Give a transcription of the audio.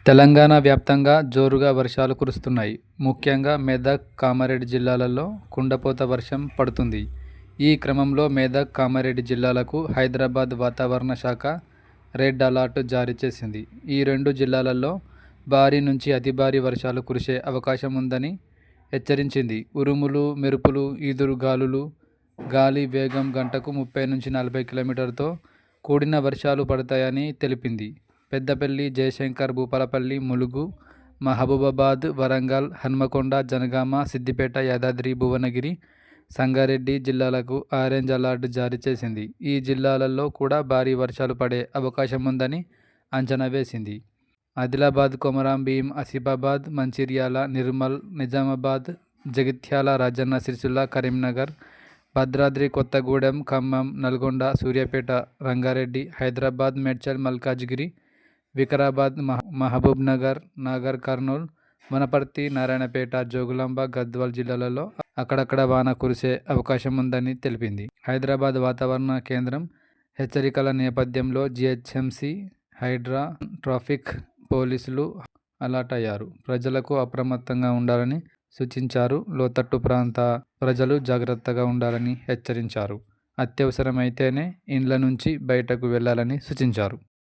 తెలంగాణ వ్యాప్తంగా జోరుగా వర్షాలు కురుస్తున్నాయి. ముఖ్యంగా మెదక్, కామారెడ్డి జిల్లాలలో కుండపోత వర్షం పడుతుంది. ఈ క్రమంలో మెదక్, కామారెడ్డి జిల్లాలకు హైదరాబాద్ వాతావరణ శాఖ రెడ్ అలర్ట్ జారీ చేసింది. ఈ రెండు జిల్లాలలో భారీ నుంచి అతి భారీ వర్షాలు కురిసే అవకాశం ఉందని హెచ్చరించింది. ఉరుములు, మెరుపులు, ఈదురుగాలులు, గాలి వేగం గంటకు 30 నుంచి 40 కిలోమీటర్లతో కూడిన వర్షాలు పడతాయని తెలిపింది. పెద్దపల్లి, జయశంకర్, భూపాలపల్లి, ములుగు, మహబూబాబాద్, వరంగల్, హన్మకొండ, జనగామ, సిద్దిపేట, యాదాద్రి, భువనగిరి, సంగారెడ్డి జిల్లాలకు ఆరెంజ్ అలర్ట్ జారీ చేసింది. ఈ జిల్లాలలో కూడా భారీ వర్షాలు పడే అవకాశం ఉందని అంచనా వేసింది. ఆదిలాబాద్, కొమరం భీం, ఆసిఫాబాద్, మంచిర్యాల, నిర్మల్, నిజామాబాద్, జగిత్యాల, రాజన్న సిరిసిల్ల, కరీంనగర్, భద్రాద్రి కొత్తగూడెం, ఖమ్మం, నల్గొండ, సూర్యాపేట, రంగారెడ్డి, హైదరాబాద్, మేడ్చల్, మల్కాజ్గిరి, వికారాబాద్, మహబూబ్ నగర్, నాగర్ కర్నూల్, వనపర్తి, నారాయణపేట, జోగులాంబ, గద్వాల్ జిల్లాలలో అక్కడక్కడ వాన కురిసే అవకాశం ఉందని తెలిపింది. హైదరాబాద్ వాతావరణ కేంద్రం హెచ్చరికల నేపథ్యంలో జీహెచ్ఎంసీ, హైడ్రా, ట్రాఫిక్ పోలీసులు అలర్ట్ అయ్యారు. ప్రజలకు అప్రమత్తంగా ఉండాలని సూచించారు. లోతట్టు ప్రాంత ప్రజలు జాగ్రత్తగా ఉండాలని హెచ్చరించారు. అత్యవసరమైతేనే ఇండ్ల నుంచి బయటకు వెళ్లాలని సూచించారు.